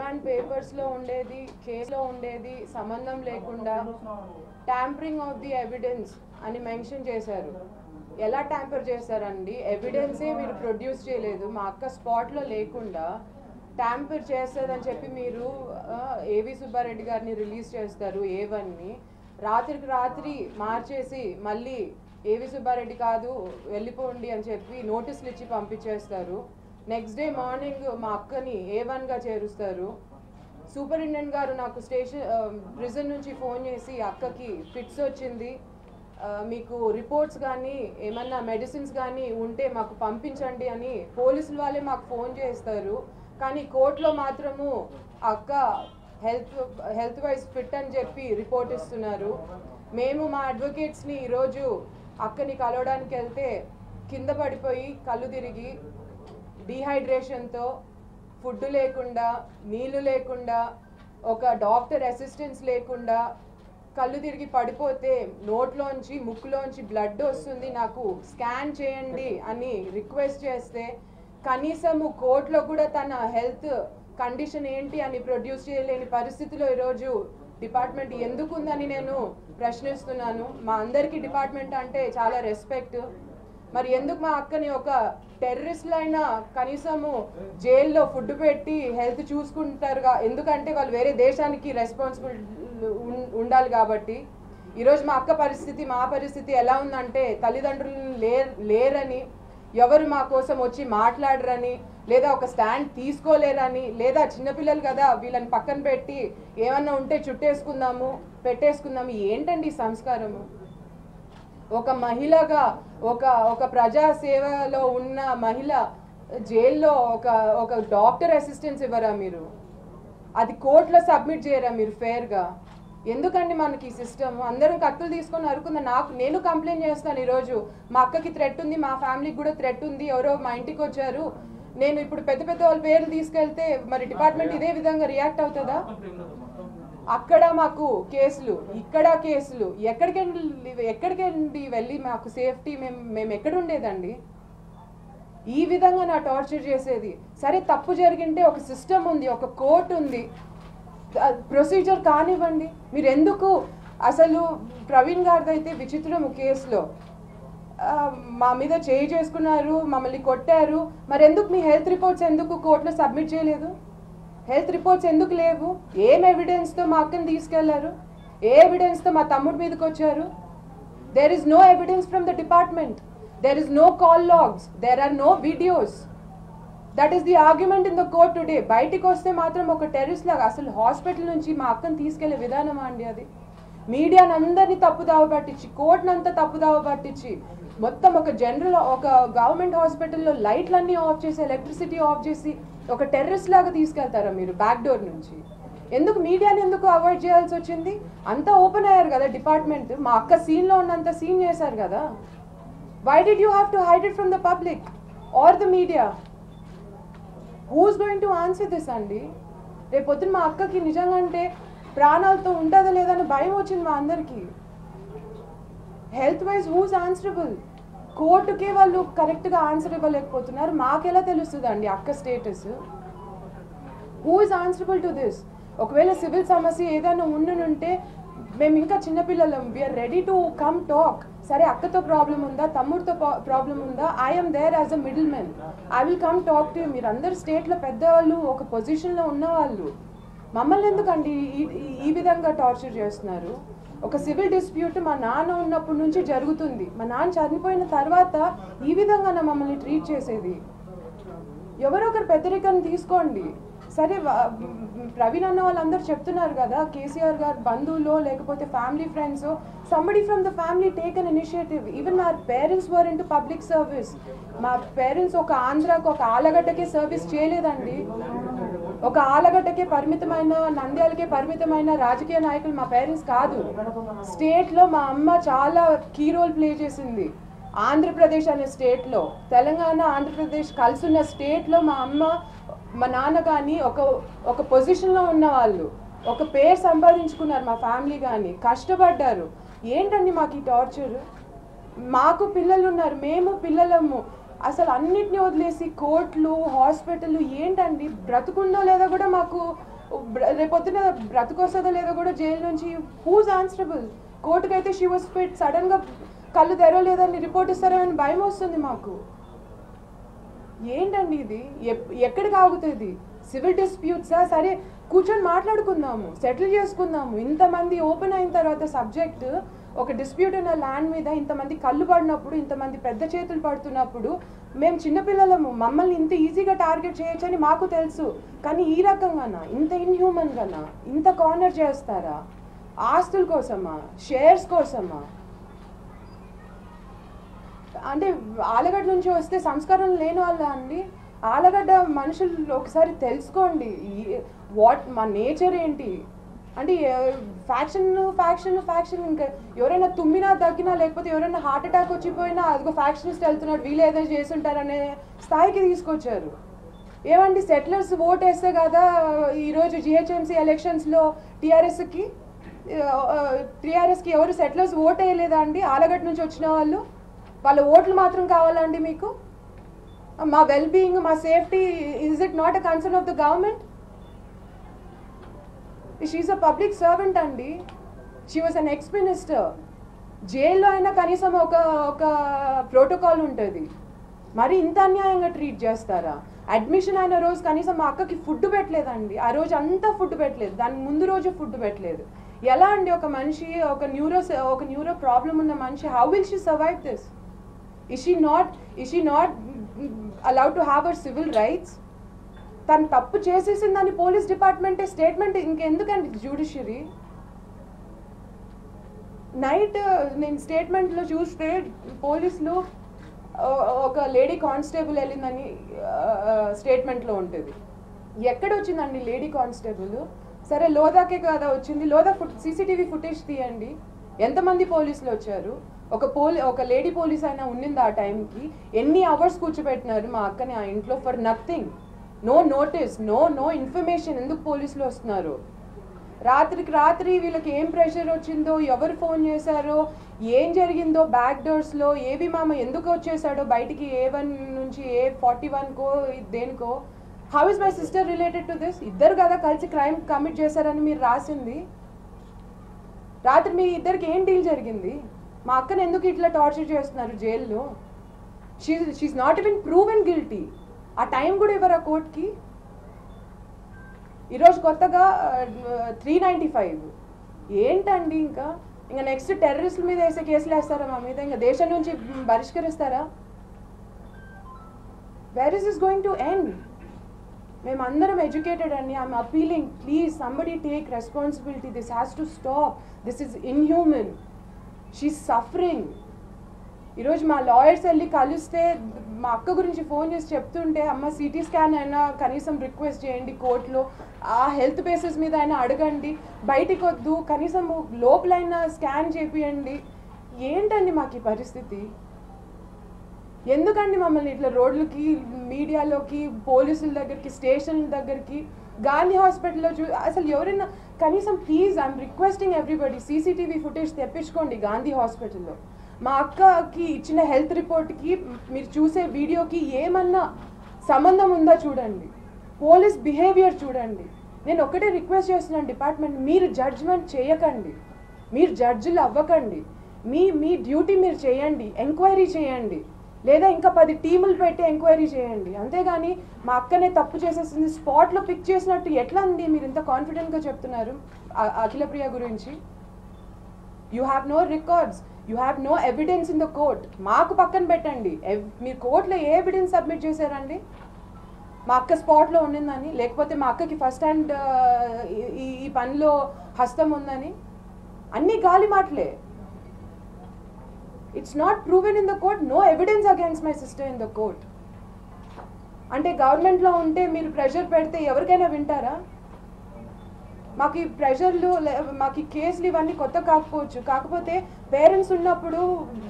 Remand పేపర్స్లో ఉండేది, కేసులో ఉండేది సంబంధం లేకుండా ట్యాంపరింగ్ ఆఫ్ ది ఎవిడెన్స్ అని మెన్షన్ చేశారు. ఎలా ట్యాంపర్ చేశారండి? ఎవిడెన్సే మీరు ప్రొడ్యూస్ చేయలేదు, మా అక్క స్పాట్లో లేకుండా ట్యాంపర్ చేస్తుందని చెప్పి మీరు ఏవి సుబ్బారెడ్డి గారిని రిలీజ్ చేస్తారు. ఏవన్నీ రాత్రికి రాత్రి మార్చేసి మళ్ళీ ఏవి సుబ్బారెడ్డి కాదు వెళ్ళిపోండి అని చెప్పి నోటీసులు ఇచ్చి పంపించేస్తారు. నెక్స్ట్ డే మార్నింగ్ మా అక్కని A1గా చేరుస్తారు. సూపరింటెండెంట్ గారు నాకు ప్రిజన్ నుంచి ఫోన్ చేసి అక్కకి ఫిట్స్ వచ్చింది, మీకు రిపోర్ట్స్ కానీ ఏమన్నా మెడిసిన్స్ కానీ ఉంటే మాకు పంపించండి అని పోలీసులు వాళ్ళే మాకు ఫోన్ చేస్తారు. కానీ కోర్టులో మాత్రము అక్క హెల్త్ వైజ్ ఫిట్ అని చెప్పి రిపోర్ట్ ఇస్తున్నారు. మేము మా అడ్వకేట్స్ని ఈరోజు అక్కని కలవడానికి వెళ్తే కింద పడిపోయి కళ్ళు తిరిగి డీహైడ్రేషన్తో ఫుడ్ లేకుండా నీళ్ళు లేకుండా ఒక డాక్టర్ అసిస్టెన్స్ లేకుండా కళ్ళు తిరిగి పడిపోతే నోట్లోంచి ముక్కులోంచి బ్లడ్ వస్తుంది, నాకు స్కాన్ చేయండి అని రిక్వెస్ట్ చేస్తే కనీసము కోర్టులో కూడా తన హెల్త్ కండిషన్ ఏంటి అని ప్రొడ్యూస్ చేయలేని పరిస్థితిలో ఈరోజు డిపార్ట్మెంట్ ఎందుకుందని నేను ప్రశ్నిస్తున్నాను. మా అందరికీ డిపార్ట్మెంట్ అంటే చాలా రెస్పెక్ట్. మరి ఎందుకు మా అక్కని ఒక టెర్రరిస్ట్లైనా కనీసము జైల్లో ఫుడ్ పెట్టి హెల్త్ చూసుకుంటారుగా, ఎందుకంటే వాళ్ళు వేరే దేశానికి రెస్పాన్సిబుల్ ఉండాలి కాబట్టి. ఈరోజు మా అక్క పరిస్థితి, మా పరిస్థితి ఎలా ఉందంటే తల్లిదండ్రులు లేరని, ఎవరు మా కోసం వచ్చి మాట్లాడరని, లేదా ఒక స్టాండ్ తీసుకోలేరని, లేదా చిన్నపిల్లలు కదా వీళ్ళని పక్కన పెట్టి ఏమన్నా ఉంటే చుట్టేసుకుందాము పెట్టేసుకుందాము. ఏంటండి సంస్కారము? ఒక మహిళగా ఒక ప్రజా సేవలో ఉన్న మహిళ జైల్లో ఒక డాక్టర్ అసిస్టెన్స్ ఇవ్వరా మీరు? అది కోర్టులో సబ్మిట్ చేయరా మీరు ఫేర్గా? ఎందుకండి మనకి ఈ సిస్టమ్? అందరం కత్తులు తీసుకొని అరుకుందా. నేను కంప్లైంట్ చేస్తాను. ఈరోజు మా అక్కకి థ్రెట్ ఉంది, మా ఫ్యామిలీకి కూడా థ్రెట్ ఉంది, ఎవరో మా ఇంటికి వచ్చారు. నేను ఇప్పుడు పెద్ద పెద్ద వాళ్ళ పేర్లు తీసుకెళ్తే మరి డిపార్ట్మెంట్ ఇదే విధంగా రియాక్ట్ అవుతుందా? అక్కడ మాకు కేసులు, ఇక్కడ కేసులు, ఎక్కడికండి వెళ్ళి మాకు సేఫ్టీ? మేము ఎక్కడ ఉండేదండి? ఈ విధంగా నా టార్చర్ చేసేది. సరే తప్పు జరిగింటే ఒక సిస్టమ్ ఉంది, ఒక కోర్టు ఉంది, ప్రొసీజర్ కానివ్వండి. మీరు ఎందుకు అసలు ప్రవీణ్ గారిది అయితే విచిత్రము కేసులో మా మీద చేయి చేసుకున్నారు, మమ్మల్ని కొట్టారు. మరి ఎందుకు మీ హెల్త్ రిపోర్ట్స్ ఎందుకు కోర్టులో సబ్మిట్ చేయలేదు? హెల్త్ రిపోర్ట్స్ ఎందుకు లేవు? ఏం ఎవిడెన్స్తో మా అక్కని తీసుకెళ్లారు? ఏ ఎవిడెన్స్తో మా తమ్ముడి మీదకి వచ్చారు? There is no evidence from the department. There is no call logs, there are no videos. That is the argument in the court today. బయటికి వస్తే మాత్రం ఒక టెర్రరిస్ట్ లాగా. అసలు హాస్పిటల్ నుంచి మా అక్కని తీసుకెళ్లే విధానమా అండి అది? మీడియాని అందరినీ తప్పుదావ పట్టించి, కోర్టునంతా తప్పుదావ పట్టించి, మొత్తం ఒక గవర్నమెంట్ హాస్పిటల్లో లైట్లన్నీ ఆఫ్ చేసి, ఎలక్ట్రిసిటీ ఆఫ్ చేసి ఒక టెర్రరిస్ట్ లాగా తీసుకెళ్తారా మీరు బ్యాక్ డోర్ నుంచి? ఎందుకు మీడియాని ఎందుకు అవాయిడ్ చేయాల్సి వచ్చింది? అంతా ఓపెన్ అయ్యారు కదా డిపార్ట్మెంట్. మా అక్క సీన్లో ఉన్నంత సీన్ చేశారు కదా. Why did you have to hide it from the public or the media? Who's going to answer this అండి? రేపొద్దున మా అక్కకి నిజంగా అంటే ప్రాణాలతో ఉంటుందా లేదని భయం వచ్చింది మా అందరికీ. Health wise who's answerable? కోర్టుకే వాళ్ళు కరెక్ట్గా ఆన్సర్ ఇవ్వలేకపోతున్నారు. మాకెలా తెలుస్తుంది అండి అక్క status? Who is answerable to this? ఒకవేళ సివిల్ సమస్య ఏదైనా ఉంటే మేము ఇంకా చిన్నపిల్లలం, we are ready to come talk. సరే అక్కతో ప్రాబ్లం ఉందా, తమ్ముడితో ప్రాబ్లం ఉందా, I'm there as a middle men, I will come talk too. మీరు అందరు స్టేట్లో పెద్దవాళ్ళు, ఒక పొజిషన్లో ఉన్నవాళ్ళు, మమ్మల్ని ఎందుకండి ఈ విధంగా టార్చర్ చేస్తున్నారు? ఒక సివిల్ డిస్ప్యూట్ మా నాన్న ఉన్నప్పటి నుంచి జరుగుతుంది. మా నాన్న చనిపోయిన తర్వాత ఈ విధంగా మమ్మల్ని ట్రీట్ చేసేది. ఎవరో ఒకరు పెద్దరికాన్ని తీసుకోండి. సరే ప్రవీణ్ అన్న వాళ్ళందరూ చెప్తున్నారు కదా, కేసీఆర్ గారు బంధువులో లేకపోతే family friends, somebody from the family take an initiative. Even our parents were into public service. మా పేరెంట్స్ ఒక ఆంధ్రాకు, ఒక ఆలగడ్డకే సర్వీస్ చేయలేదండి. ఒక ఆలగడ్డకే పరిమితమైన, నంద్యాలకే పరిమితమైన రాజకీయ నాయకులు మా పేరెంట్స్ కాదు. స్టేట్లో మా అమ్మ చాలా కీ రోల్ ప్లే చేసింది. ఆంధ్రప్రదేశ్ అనే స్టేట్లో, తెలంగాణ ఆంధ్రప్రదేశ్ కలిసి ఉన్న స్టేట్లో మా అమ్మ, మా నాన్న కానీ ఒక పొజిషన్లో ఉన్న వాళ్ళు, ఒక పేరు సంపాదించుకున్నారు. మా ఫ్యామిలీ కానీ కష్టపడ్డారు. ఏంటండి మాకు ఈ టార్చర్? మాకు పిల్లలు ఉన్నారు, మేము పిల్లలము. అసలు అన్నిటిని వదిలేసి కోర్టులు, హాస్పిటల్ ఏంటండి? బ్రతుకుందో లేదో కూడా మాకు రేపొద్దున బ్రతుకొస్తుందో లేదో కూడా జైలు నుంచి హూజ్ ఆన్సరబుల్? కోర్టుకైతే షీ వాజ్ ఫిట్, సడన్గా కళ్ళు తెరవలేదని రిపోర్ట్ ఇస్తారని భయం వస్తుంది మాకు. ఏంటండి ఇది? ఎక్కడికి ఆగుతుంది? సివిల్ డిస్ప్యూట్సా? సరే కూర్చొని మాట్లాడుకుందాము, సెటిల్ చేసుకుందాము. ఇంతమంది ఓపెన్ అయిన తర్వాత సబ్జెక్ట్, ఒక డిస్ప్యూట్ ఉన్న ల్యాండ్ మీద ఇంతమంది కళ్ళు పడినప్పుడు, ఇంతమంది పెద్ద చేతులు పడుతున్నప్పుడు మేము చిన్నపిల్లలము, మమ్మల్ని ఇంత ఈజీగా టార్గెట్ చేయొచ్చని మాకు తెలుసు. కానీ ఈ రకంగానా, ఇంత ఇన్హ్యూమన్గానా, ఇంత కార్నర్ చేస్తారా? ఆస్తుల కోసమా? షేర్స్ కోసమా? అంటే ఆలగడ్డ నుంచి వస్తే సంస్కారం లేని వాళ్ళ అండి? ఆలగడ్డ మనుషులు ఒకసారి తెలుసుకోండి, మా నేచర్ ఏంటి అంటే. ఫ్యాక్షన్ ఇంకా ఎవరైనా తుమ్మినా దగ్గినా, లేకపోతే ఎవరైనా హార్ట్ అటాక్ వచ్చిపోయినా అదిగో ఫ్యాక్షనిస్ట్ వెళ్తున్నాడు, వీళ్ళు ఏదో చేస్తుంటారనే స్థాయికి తీసుకొచ్చారు. ఏమండి, సెటిలర్స్ ఓట్ వేస్తే కదా ఈరోజు జిహెచ్ఎంసీ ఎలక్షన్స్లో టీఆర్ఎస్కి ఎవరు సెటిలర్స్ ఓట్ వేయలేదా అండి? ఆలగడ్డ నుంచి వచ్చిన వాళ్ళ ఓట్లు మాత్రం కావాలండి మీకు? మా వెల్ బీయింగ్, మా safety, is it not a concern of the government? She's a public servant అండి. She was an ex minister. జైల్లో అయినా కనీసం ఒక ప్రోటోకాల్ ఉంటుంది. మరి ఇంత అన్యాయంగా ట్రీట్ చేస్తారా? అడ్మిషన్ అయిన రోజు కనీసం మా అక్కకి ఫుడ్ పెట్టలేదండి. ఆ రోజు అంతా ఫుడ్ పెట్టలేదు, దాని ముందు రోజు ఫుడ్ పెట్టలేదు. ఎలా అండి ఒక మనిషి, ఒక న్యూరో ప్రాబ్లం ఉన్న మనిషి, how will she survive this? Is she not allowed to have her civil rights? తను తప్పు చేసేసిందని పోలీస్ డిపార్ట్మెంటే స్టేట్మెంట్, ఇంకెందుకండి జ్యుడిషియరీ? నైట్ నేను స్టేట్మెంట్లో చూస్తే పోలీసులు ఒక లేడీ కానిస్టేబుల్ వెళ్ళిందని స్టేట్మెంట్లో ఉంటుంది. ఎక్కడ వచ్చిందండి లేడీ కానిస్టేబుల్? సరే లోదాకే కదా వచ్చింది, లోదా సీసీటీవీ ఫుటేజ్ తీయండి. ఎంతమంది పోలీసులు వచ్చారు? ఒక లేడీ పోలీస్ అయినా ఉన్నింది ఆ టైంకి? ఎన్ని అవర్స్ కూర్చోబెట్టినారు మా అక్కని ఆ ఇంట్లో for nothing? No notice, no information. ఎందుకు పోలీసులు వస్తున్నారు? రాత్రికి రాత్రి వీళ్ళకి ఏం ప్రెషర్ వచ్చిందో, ఎవరు ఫోన్ చేశారో, ఏం జరిగిందో బ్యాక్ డోర్స్లో, ఏబీ మామ ఎందుకు వచ్చేసాడో బయటికి A1 నుంచి A41కో దేనికో. How is my sister related to this? ఇద్దరు కదా కలిసి క్రైమ్ కమిట్ చేశారని మీరు రాసింది. రాత్రి మీ ఇద్దరికి ఏం డీల్ జరిగింది? మా అక్కని ఎందుకు ఇట్లా టార్చర్ చేస్తున్నారు జైల్లో? She's not even proven guilty. ఆ టైం కూడా ఇవ్వరా కోర్టుకి? ఈరోజు కొత్తగా 395 ఏంటండి? ఇంకా నెక్స్ట్ టెర్రరిస్టుల మీద వేసే కేసులు వేస్తారా మా మీద? ఇంకా దేశం నుంచి బహిష్కరిస్తారా? Where is this going to end? మేమందరం ఎడ్యుకేటెడ్ అండి. I'm appealing, please somebody take responsibility. This has to stop. This is inhuman. She's suffering. ఈరోజు మా లాయర్స్ వెళ్ళి కలిస్తే మా అక్క గురించి ఫోన్ చేసి చెప్తుంటే, అమ్మ సిటీ స్కాన్ అయినా కనీసం రిక్వెస్ట్ చేయండి కోర్టులో, ఆ హెల్త్ బేసిస్ మీద అయినా అడగండి, బయటికి వద్దు, కనీసం లోపలైనా స్కాన్ చేపియండి. ఏంటండి మాకు ఈ పరిస్థితి? ఎందుకండి మమ్మల్ని ఇట్లా రోడ్లకి, మీడియాలోకి, పోలీసుల దగ్గరికి, స్టేషన్ల దగ్గరికి, గాంధీ హాస్పిటల్లో అసలు ఎవరైనా కనీసం please I'm requesting everybody, CCTV footage తెప్పించుకోండి గాంధీ హాస్పిటల్లో. మా అక్కకి ఇచ్చిన హెల్త్ రిపోర్ట్కి మీరు చూసే వీడియోకి ఏమన్నా సంబంధం ఉందా చూడండి. పోలీస్ బిహేవియర్ చూడండి. నేను ఒకటే రిక్వెస్ట్ చేస్తున్నాను డిపార్ట్మెంట్, మీరు జడ్జ్మెంట్ చేయకండి, మీరు జడ్జిలు అవ్వకండి. మీ డ్యూటీ మీరు చేయండి, ఎంక్వైరీ చేయండి, లేదా ఇంకా 10 టీములు పెట్టి ఎంక్వైరీ చేయండి. అంతేగాని మా అక్కనే తప్పు చేసేసింది స్పాట్లో పిక్ చేసినట్టు ఎట్లా అండి మీరు ఇంత కాన్ఫిడెంట్గా చెప్తున్నారు అఖిలప్రియ గురించి? You have no records, you have no evidence in the court. మాకు పక్కన పెట్టండి, మీరు కోర్టులో ఏ ఎవిడెన్స్ సబ్మిట్ చేశారండి మా అక్క స్పాట్లో ఉండిందని, లేకపోతే మా అక్కకి ఫస్ట్ హ్యాండ్ ఈ పనిలో హస్తం ఉందని? అన్నీ గాలి మాటలే. It's not proven in the court, no evidence against my sister in the court. అంటే గవర్నమెంట్లో ఉంటే మీరు ప్రెషర్ పెడితే ఎవరికైనా వింటారా? మాకు ఈ ప్రెషర్లు, మాకు ఈ కేసులు ఇవన్నీ కొత్త కాకపోవచ్చు, కాకపోతే పేరెంట్స్ ఉన్నప్పుడు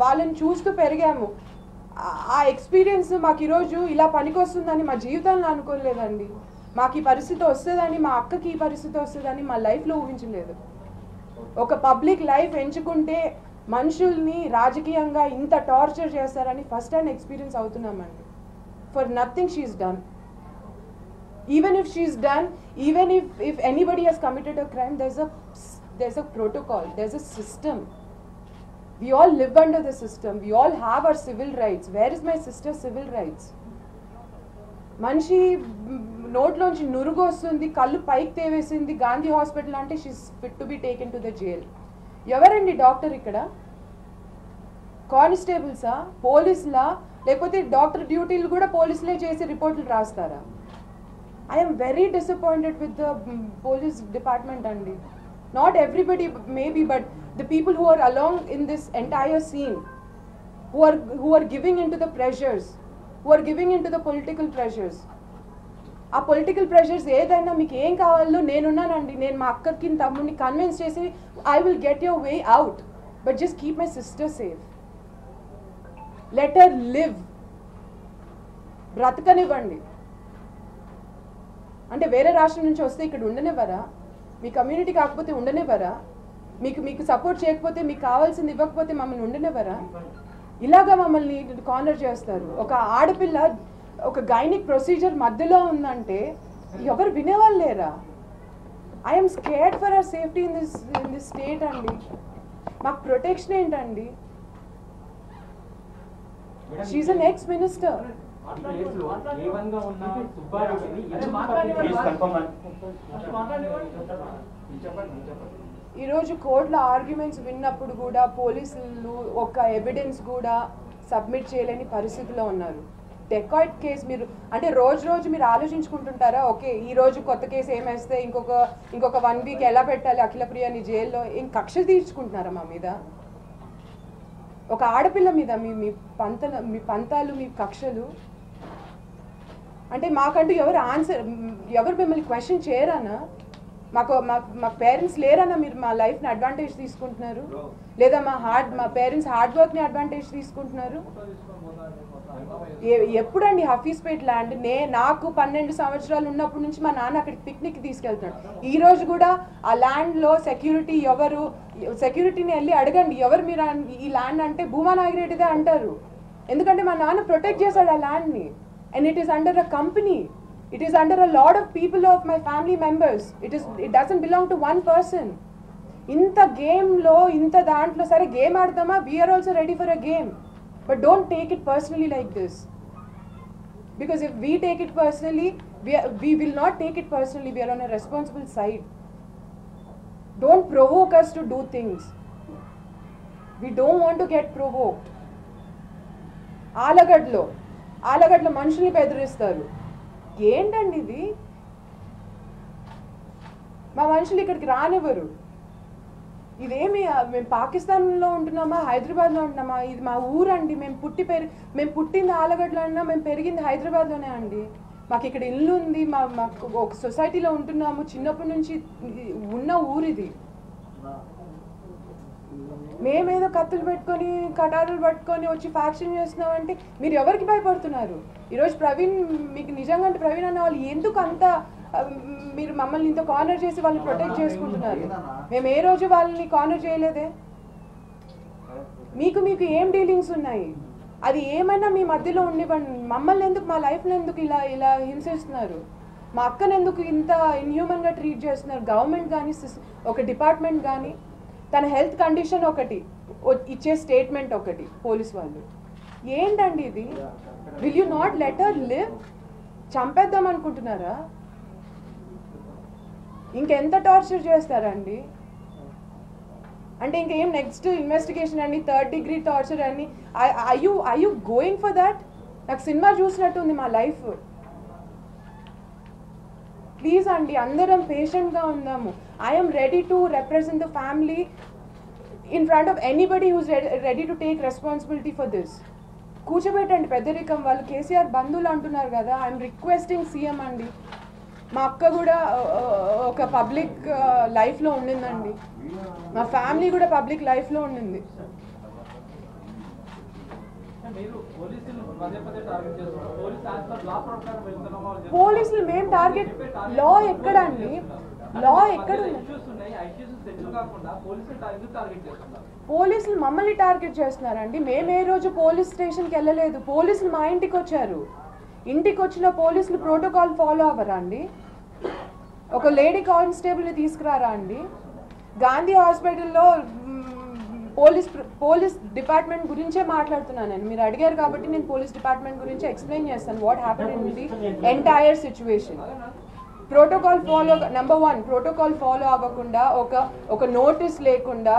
వాళ్ళని చూస్తూ పెరిగాము. ఆ ఎక్స్పీరియన్స్ మాకు ఈరోజు ఇలా పనికొస్తుందని మా జీవితంలో అనుకోలేదండి. మాకు ఈ పరిస్థితి వస్తుందని, మా అక్కకి ఈ పరిస్థితి వస్తుందని మా లైఫ్లో ఊహించలేదు. ఒక పబ్లిక్ లైఫ్ ఎంచుకుంటే మనుషుల్ని రాజకీయంగా ఇంత టార్చర్ చేస్తారని ఫస్ట్ హ్యాండ్ ఎక్స్పీరియన్స్ అవుతున్నామండి. For nothing she is done. Even if she's done, even if anybody has committed a crime, there's a protocol, there's a system. We all live under the system. We all have our civil rights. Where is my sister's civil rights? మనిషి నోట్లోంచి నురుగు వస్తుంది, కళ్ళు పైకి తేవేసింది, Gandhi hospital అంటే she's fit to be taken to the jail. ఎవరండి doctor ఇక్కడ? కానిస్టేబుల్సా, పోలీసులా, లేకపోతే డాక్టర్ డ్యూటీలు కూడా పోలీసులే చేసి రిపోర్ట్లు రాస్తారా? I'm very disappointed with the police department అండి. Not everybody maybe, but the people who are along in this entire scene, who are giving into the pressures, who are giving into the political pressures. ఆ political pressures ఏదైనా మీకు ఏం కావాలో నేనున్నానండి. నేను మా అక్కకి తమ్ముడిని కన్విన్స్ చేసి I will get your way out, but just keep my sister safe. Let her live. బ్రతకనివ్వండి. అంటే వేరే రాష్ట్రం నుంచి వస్తే ఇక్కడ ఉండనివ్వరా? మీ కమ్యూనిటీ కాకపోతే ఉండనివ్వరా? మీకు సపోర్ట్ చేయకపోతే, మీకు కావాల్సింది ఇవ్వకపోతే మమ్మల్ని ఉండనివ్వరా? ఇలాగా మమ్మల్ని కార్నర్ చేస్తారు. ఒక ఆడపిల్ల ఒక గైనిక్ ప్రొసీజర్ మధ్యలో ఉందంటే ఎవరు వినేవాళ్ళు లేరా? I'm scared for our safety in this state అండి. మాకు ప్రొటెక్షన్ ఏంటండి? She's an ex minister. ఈరోజు కోర్టులో ఆర్గ్యుమెంట్స్ విన్నప్పుడు కూడా పోలీసులు ఒక ఎవిడెన్స్ కూడా సబ్మిట్ చేయలేని పరిస్థితిలో ఉన్నారు. డెకాయిట్ కేసు మీరు అంటే రోజు మీరు ఆలోచించుకుంటుంటారా? ఓకే, ఈ రోజు కొత్త కేసు ఏమేస్తే ఇంకొక 1 వీక్ ఎలా పెట్టాలి అఖిలప్రియని జైల్లో? ఏం కక్ష తీర్చుకుంటున్నారా మా మీద? ఒక ఆడపిల్ల మీద మీ పంతాలు, మీ కక్షలు అంటే మాకంటూ ఎవరు మిమ్మల్ని క్వశ్చన్ చేయరానా? మా పేరెంట్స్ లేరన్నా మీరు మా లైఫ్ని అడ్వాంటేజ్ తీసుకుంటున్నారు? లేదా మా పేరెంట్స్ హార్డ్ వర్క్ని అడ్వాంటేజ్ తీసుకుంటున్నారు? ఎప్పుడండి హఫీజ్పేట్ ల్యాండ్ నాకు 12 సంవత్సరాలు ఉన్నప్పటి నుంచి మా నాన్న అక్కడికి పిక్నిక్ తీసుకెళ్తాడు. ఈ రోజు కూడా ఆ ల్యాండ్లో సెక్యూరిటీని వెళ్ళి అడగండి, ఎవరు మీరు ఈ ల్యాండ్ అంటే భూమా నాగిరెడ్డిదే అంటారు. ఎందుకంటే మా నాన్న ప్రొటెక్ట్ చేశాడు ఆ ల్యాండ్ని. And it is under a company. It is under a lot of people of my family members. It doesn't belong to one person. Inta game lo, inta dantlo sare game aadama. We are also ready for a game. But don't take it personally like this. Because if we take it personally, we will not take it personally. We are on a responsible side. Don't provoke us to do things. We don't want to get provoked. ఆలగడ్లో మనుషుల్ని బెదిరిస్తారు. ఏంటండి ఇది? మా మనుషులు ఇక్కడికి రానివ్వరు. ఇదేమి మేము పాకిస్తాన్లో ఉంటున్నామా, హైదరాబాద్లో ఉంటున్నామా? ఇది మా ఊరండి. మేము పుట్టింది ఆలగడ్డలో అన్నా, మేము పెరిగింది హైదరాబాద్లోనే అండి. మాకు ఇక్కడ ఇల్లు ఉంది, మాకు ఒక సొసైటీలో ఉంటున్నాము. చిన్నప్పటి నుంచి ఉన్న ఊరిది. మేమేదో కత్తులు పెట్టుకొని కటారులు పట్టుకొని వచ్చి ఫ్యాక్షన్ చేస్తున్నామంటే మీరు ఎవరికి భయపడుతున్నారు? ఈరోజు ప్రవీణ్ మీకు నిజంగా అంటే ప్రవీణ్ అన్న వాళ్ళు ఎందుకు అంత మీరు మమ్మల్ని ఇంత కార్నర్ చేసి వాళ్ళని ప్రొటెక్ట్ చేసుకుంటున్నారు? మేము ఏ రోజు వాళ్ళని కార్నర్ చేయలేదే. మీకు ఏం డీలింగ్స్ ఉన్నాయి? అది ఏమైనా మీ మధ్యలో ఉండివ్వండి. మమ్మల్ని ఎందుకు, మా లైఫ్లో ఎందుకు ఇలా హింసిస్తున్నారు? మా అక్కను ఎందుకు ఇంత ఇన్హ్యూమన్గా ట్రీట్ చేస్తున్నారు? గవర్నమెంట్ కానీ ఒక డిపార్ట్మెంట్ కానీ తన హెల్త్ కండిషన్ ఒకటి ఇచ్చే స్టేట్మెంట్ ఒకటి, పోలీస్ వాళ్ళు ఏంటండి ఇది? Will you not let her live? చంపేద్దాం అనుకుంటున్నారా? ఇంకెంత టార్చర్ చేస్తారండి? అంటే ఇంకేం నెక్స్ట్ ఇన్వెస్టిగేషన్ అని, 3rd degree టార్చర్ అని? I you going for that? నాకు సినిమా చూసినట్టు ఉంది మా లైఫ్. ప్లీజ్ అండి, అందరం పేషెంట్గా ఉందాము. I'm ready to represent the family in front of anybody who's ready to take responsibility for this. కూర్చోబెట్టండి పెద్దరికం. వాళ్ళు కేసీఆర్ బంధువులు అంటున్నారు కదా. ఐఎమ్ రిక్వెస్టింగ్ సీఎం అండి. మా అక్క కూడా ఒక పబ్లిక్ లైఫ్లో ఉండిందండి. మా ఫ్యామిలీ కూడా పబ్లిక్ లైఫ్లో ఉండింది. పోలీసులు మేము టార్గెట్, లా ఎక్కడండి? లా ఎక్కడ? పోలీసులు మమ్మల్ని టార్గెట్ చేస్తున్నారండి. మేము ఏ రోజు పోలీస్ స్టేషన్కి వెళ్ళలేదు. పోలీసులు మా ఇంటికి వచ్చారు. ఇంటికి వచ్చిన పోలీసులు ప్రోటోకాల్ ఫాలో అవ్వరా అండి? ఒక లేడీ కానిస్టేబుల్ని తీసుకురారా అండి? గాంధీ హాస్పిటల్లో పోలీస్ డిపార్ట్మెంట్ గురించే మాట్లాడుతున్నాను నేను. మీరు అడిగారు కాబట్టి నేను పోలీస్ డిపార్ట్మెంట్ గురించి ఎక్స్ప్లెయిన్ చేస్తాను what happen in the entire situation. Protocol follow, number 1 protocol follow అవ్వకుండా ఒక నోటీస్ లేకుండా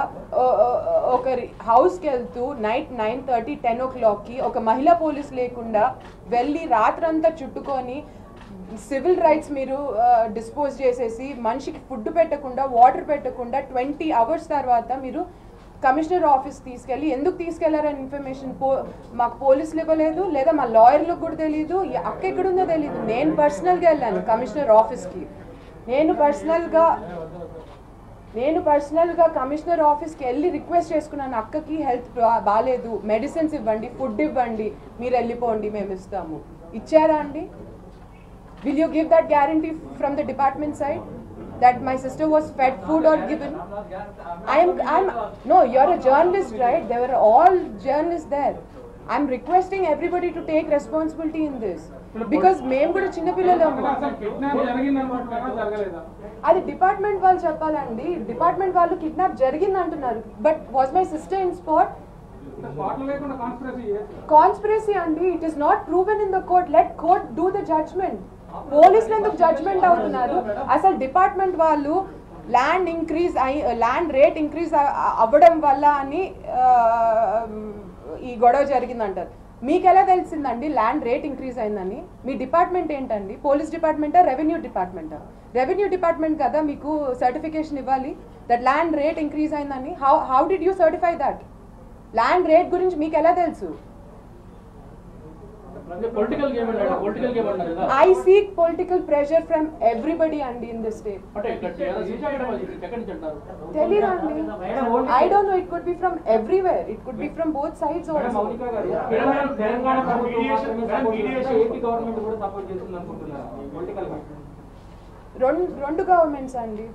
ఒక హౌస్కి వెళ్తూ నైట్ 9:30 10 o'clockకి ఒక మహిళా పోలీస్ లేకుండా వెళ్ళి రాత్రంతా చుట్టుకొని సివిల్ రైట్స్ మీరు డిస్పోజ్ చేసేసి మనిషికి ఫుడ్ పెట్టకుండా వాటర్ పెట్టకుండా 20 hours తర్వాత మీరు కమిషనర్ ఆఫీస్ తీసుకెళ్ళి ఎందుకు తీసుకెళ్లారని ఇన్ఫర్మేషన్ మాకు పోలీసులు ఇవ్వలేదు, లేదా మా లాయర్లకు కూడా తెలియదు, అక్క ఎక్కడుందో తెలియదు. నేను పర్సనల్గా వెళ్ళాను కమిషనర్ ఆఫీస్కి. నేను పర్సనల్గా కమిషనర్ ఆఫీస్కి వెళ్ళి రిక్వెస్ట్ చేసుకున్నాను, అక్కకి హెల్త్ బాగాలేదు, మెడిసిన్స్ ఇవ్వండి, ఫుడ్ ఇవ్వండి, మీరు వెళ్ళిపోండి మేము ఇస్తాము. ఇచ్చారా అండి? Will you give that guarantee from the department side that my sister was fed food or given? No, you're a journalist, right? There were all journalists there. I'm requesting everybody to take responsibility in this because మేము కూడా చిన్న పిల్లలము. అది department వాళ్ళు చెప్పాలండి. Department వాళ్ళు kidnap జరిగింది అంటున్నారు, but was my sister in spot? Conspiracy అండి. It is not proven in the court. Let court do the judgment. పోలీసులు ఎందుకు జడ్జ్మెంట్ అవుతున్నారు? అసలు డిపార్ట్మెంట్ వాళ్ళు ల్యాండ్ రేట్ ఇంక్రీజ్ అవ్వడం వల్ల అని ఈ గొడవ జరిగిందంటారు. మీకు ఎలా తెలిసిందండి ల్యాండ్ రేట్ ఇంక్రీజ్ అయిందని? మీ డిపార్ట్మెంట్ ఏంటండి? పోలీస్ డిపార్ట్మెంటా, రెవెన్యూ డిపార్ట్మెంటా? రెవెన్యూ డిపార్ట్మెంట్ కదా మీకు సర్టిఫికేషన్ ఇవ్వాలి దట్ ల్యాండ్ రేట్ ఇంక్రీజ్ అయిందని. How did you certify that? Land rate గురించి మీకు ఎలా తెలుసు? I seek political pressure from everybody and in this state. Telirandi. I don't know. It could be from everywhere. It could be from both sides also. రెండు governments అండి.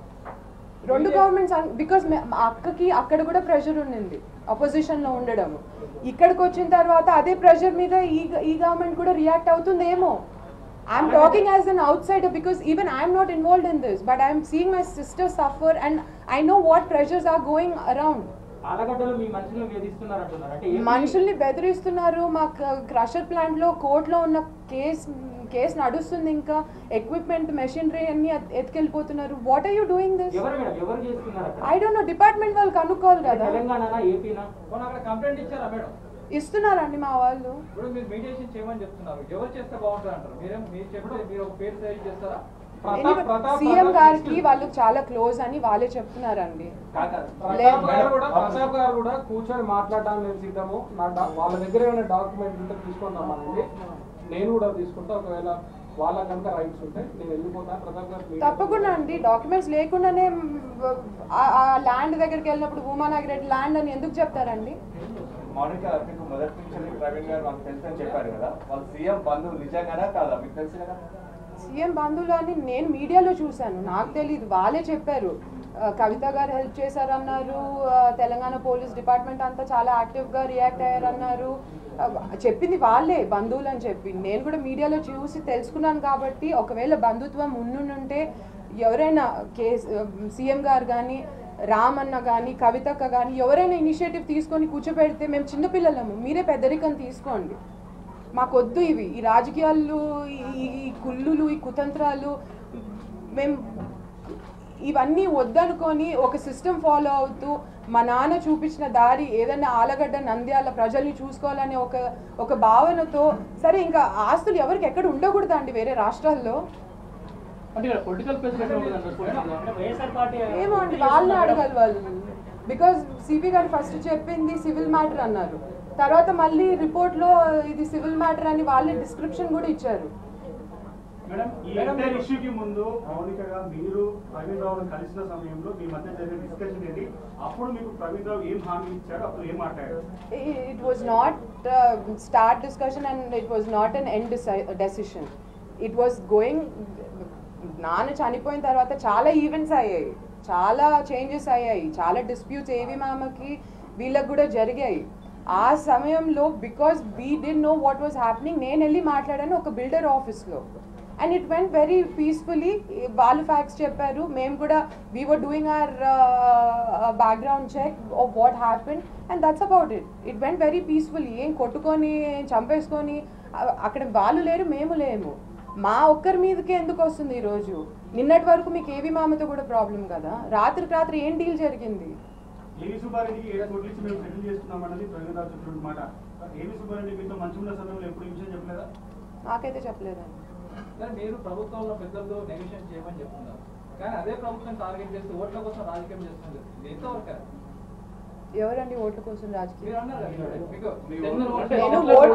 రెండు governments because అక్కకి అక్కడ కూడా ప్రెషర్ ఉండింది అపోజిషన్లో ఉండడం. ఇక్కడికి వచ్చిన తర్వాత అదే ప్రెషర్ మీద ఈ గవర్నమెంట్ కూడా రియాక్ట్ అవుతుందేమో. I'm talking as an outsider because even I'm not involved in this, but I'm seeing my sister suffer and I know what pressures are going around. మనుషుల్ని బెదిరిస్తున్నారు. మా క్రషర్ ప్లాంట్ లో కోర్టులో ఉన్న case నడుస్తుంది. ఇంకా equipment machinery అన్ని ఎత్తుకెళ్ళిపోతున్నారు. What are you doing this? I don't know. Department వాళ్ళు కనుక్కోవాలి కదా. ఇస్తున్నారండి మా వాళ్ళు. సీఎం గారికి వాళ్ళు చాలా క్లోజ్ అని వాళ్ళే చెప్తున్నారండి. ప్రతాప్ గారు కూడా కూర్చొని మాట్లాడడానికి నేను సిద్ధము. వాళ్ళ దగ్గర ఏమైనా డాక్యుమెంట్ ఉంటే తీసుకుందామని నేను కూడా తీసుకుంటా. ఒకవేళ వాళ్ళ కనుక రైట్స్ ఉంటే నేను వెళ్ళిపోతాను. ప్రతాప్ గారు తప్పకుండా అండి. డాక్యుమెంట్స్ లేకుండానే ఆ ల్యాండ్ దగ్గరికి వెళ్ళినప్పుడు భూమానాగిరి రెడ్డి ల్యాండ్ అని ఎందుకు చెప్తారండి? మౌనిక, మీకు మొదటి నుంచి ప్రవీణ్ గారు మనకు తెలుసని చెప్పారు కదా, వాళ్ళు సీఎం బంధువులు నిజంగానే కాదా? మీకు తెలుసు కదా సీఎం బంధువులు అని నేను మీడియాలో చూశాను. నాకు తెలియదు, వాళ్ళే చెప్పారు. కవిత గారు హెల్ప్ చేశారన్నారు. తెలంగాణ పోలీస్ డిపార్ట్మెంట్ అంతా చాలా యాక్టివ్గా రియాక్ట్ అయ్యారన్నారు. చెప్పింది వాళ్ళే బంధువులు అని చెప్పి. నేను కూడా మీడియాలో చూసి తెలుసుకున్నాను. కాబట్టి ఒకవేళ బంధుత్వం ఉండుంటే ఎవరైనా సీఎం గారు కానీ, రామన్న కానీ, కవితక్క కానీ ఎవరైనా ఇనిషియేటివ్ తీసుకొని కూర్చోబెడితే మేము చిన్నపిల్లలము, మీరే పెద్దరికం తీసుకోండి, మాకొద్దు ఇవి, ఈ రాజకీయాలు, ఈ కుళ్ళులు, ఈ కుతంత్రాలు, మేము ఇవన్నీ వద్దనుకొని ఒక సిస్టమ్ ఫాలో అవుతూ మా నాన్న చూపించిన దారి ఏదైనా ఆలగడ్డ నంద్యాల ప్రజల్ని చూసుకోవాలనే ఒక భావనతో సరే ఇంకా ఆస్తులు ఎవరికి ఎక్కడ ఉండకూడదా అండి వేరే రాష్ట్రాల్లో? ఏమో అండి, వాళ్ళని అడగాలి వాళ్ళు. బికాజ్ సిపి గారు ఫస్ట్ చెప్పింది సివిల్ మ్యాటర్ అన్నారు. తర్వాత మళ్ళీ రిపోర్ట్లో ఇది సివిల్ మ్యాటర్ అని వాళ్ళే డిస్క్రిప్షన్ కూడా ఇచ్చారు. ఇష్యూకి ముందు మౌనికగా మీరు ప్రవీణ్ రావును కలిసిన సమయంలో మీ మధ్య జరిగిన డిస్కషన్ ఏంటి? అప్పుడు మీకు ప్రవీణ్ రావు ఏం హామీ ఇచ్చారు? అప్పుడు ఏం మాట్లాడారు? It was not start discussion and it was not an end decision. It was going. నాన్న చనిపోయిన తర్వాత చాలా ఈవెంట్స్ అయ్యాయి, చాలా చేంజెస్ అయ్యాయి, చాలా డిస్ప్యూట్స్ ఏవి మామకి వీళ్ళకి కూడా జరిగాయి. ఆ సమయంలో because we did know what was happening నేను వెళ్ళి మాట్లాడాను ఒక బిల్డర్ ఆఫీస్లో and it went very peacefully. వాళ్ళు ఫ్యాక్ట్స్ చెప్పారు, మేము కూడా we were doing our background check of what happen and that's about it. It went very peacefully. ఏం కొట్టుకొని చంపేసుకొని అక్కడ వాళ్ళు లేరు, మేము లేము. మా ఒక్కరి మీదకే ఎందుకు వస్తుంది ఈరోజు? నిన్నటి వరకు మీకు ఏవి మామతో కూడా ప్రాబ్లం కదా. రాత్రికి రాత్రి ఏం డీల్ జరిగింది? ఏవి సుబ్బారెడ్డికి 7 కోట్లు ఇచ్చి మేము సెటిల్ చేస్తున్నామన్నది ప్రవీణ్ రావు చెప్పిన మాట. ఏవి సుబ్బారెడ్డి మీతో మంచి ఉన్న సమయంలో ఎప్పుడు ఈ విషయం చెప్పలేదా? నాకైతే చెప్పలేదండి. మీరు ప్రభుత్వంలో పెద్దలతో నెగోషియేట్ చేయమని చెప్తున్నారు, కానీ అదే ప్రభుత్వం టార్గెట్ చేస్తూ ఓట్ల కోసం రాజకీయం చేస్తుంది. ఎంతవరకు ఎవరండి ఓట్ల కోసం రాజకీయం? మీరు అన్నారు నేను ఓట్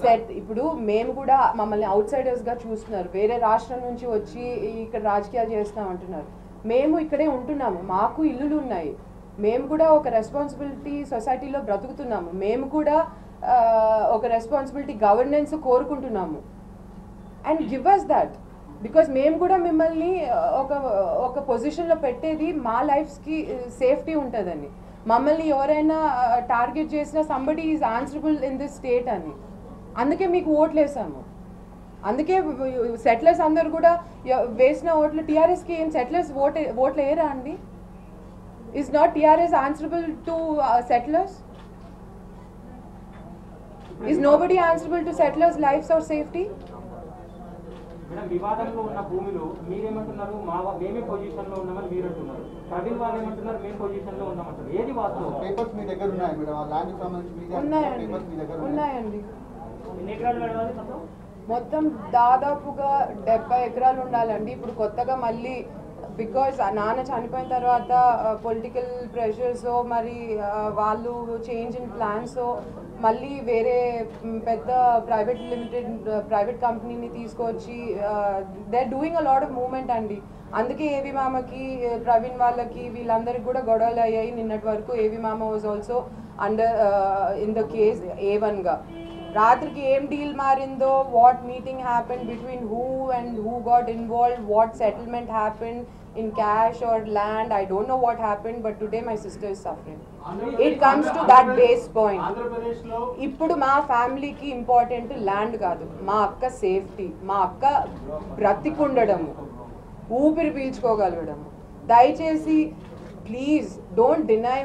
సెట్ ఇప్పుడు మేము కూడా మమ్మల్ని అవుట్ సైడర్స్ గా చూస్తున్నారు. వేరే రాష్ట్రం నుంచి వచ్చి ఇక్కడ రాజకీయాలు చేస్తాం అంటున్నారు. మేము ఇక్కడే ఉంటున్నాము, మాకు ఇల్లులు ఉన్నాయి, మేము కూడా ఒక రెస్పాన్సిబిలిటీ సొసైటీలో బ్రతుకుతున్నాము, మేము కూడా ఒక రెస్పాన్సిబిలిటీ గవర్నెన్స్ కోరుకుంటున్నాము. And give us that because మేము కూడా మిమ్మల్ని ఒక పొజిషన్లో పెట్టేది మా లైఫ్స్కి సేఫ్టీ ఉంటుందని. మమ్మల్ని ఎవరైనా టార్గెట్ చేసినా somebody is answerable in this state అని. అందుకే మీకు ఓట్లు వేసాము. అందుకే సెటిలర్స్ అందరు కూడా వేసిన ఓట్లు టీఆర్ఎస్కి ఏం సెటిలర్స్ ఓట్లు వేయరా అండి? Is not TRS answerable to settlers? Is nobody answerable to settlers lives or safety? Madam, వివాదంలో ఉన్న భూమిలో మీరేమంటున్నారు? మేమే పొజిషన్ లో ఉన్నామని మీరు అంటున్నారు. ప్రవీణ్ వాళ్ళు ఏమంటున్నారు? మేము పొజిషన్ లో ఉన్నామంటారు. ఏది వాస్తవం? పేపర్స్ మీ దగ్గర ఉన్నాయి మేడం, ఆ ల్యాండ్ సంబంధించి ఉన్నాయండి, పేపర్స్ మీ దగ్గర ఉన్నాయండి. ఎన్ని ఎకరాలు మేడం అది మొత్తం? మొత్తం దాదాపుగా 70 ఎకరాలు ఉండాలండి. ఇప్పుడు కొత్తగా మళ్ళీ బికాజ్ నాన్న చనిపోయిన తర్వాత పొలిటికల్ ప్రెషర్స్ మరి వాళ్ళు చేంజ్ ఇన్ ప్లాన్స్ మళ్ళీ వేరే పెద్ద ప్రైవేట్ కంపెనీని తీసుకొచ్చి they are doing a lot of movement అండి. అందుకే ఏవి మామకి ప్రవీణ్ వాళ్ళకి వీళ్ళందరికీ కూడా గొడవలు అయ్యాయి. నిన్నటి వరకు ఏవి మామ was also under in the case A1గా. రాత్రికి ఏం డీల్ మారిందో, what meeting happened between who and who got involved, what settlement happened in cash or land, I don't know what happened, but today my sister is suffering. It comes to that base point. ఆంధ్రప్రదేశ్లో ఇప్పుడు మా ఫ్యామిలీకి important land కాదు, మా అక్క safety, మా అక్క బ్రతికుండడము, ఊపిరి పీల్చుకోగలగడము. దయచేసి please don't deny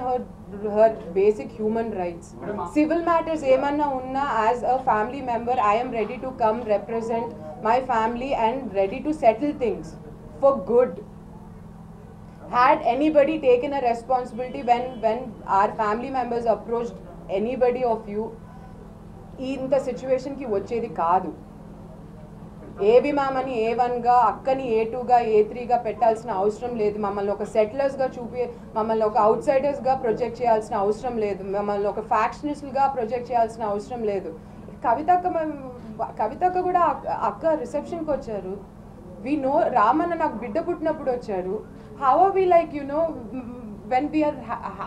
her basic human rights. Civil matters ఏమన్నా ఉన్నా as a family member I am ready to come represent my family and ready to settle things for good. Had anybody taken a responsibility when our family members approached anybody of you, ఇంత సిచ్యువేషన్కి వచ్చేది కాదు. ఏవి మామని A1గా, అక్కని A2గా, A3గా పెట్టాల్సిన అవసరం లేదు. మమ్మల్ని ఒక సెటిలర్స్గా మమ్మల్ని ఒక అవుట్ సైడర్స్గా ప్రొజెక్ట్ చేయాల్సిన అవసరం లేదు. మమ్మల్ని ఒక ఫ్యాక్షనిస్ట్గా ప్రొజెక్ట్ చేయాల్సిన అవసరం లేదు. కవితక్క కూడా అక్క రిసెప్షన్కి వచ్చారు. వి నో రామన్న నాకు బిడ్డ పుట్టినప్పుడు వచ్చారు. How are we like, you know, when we are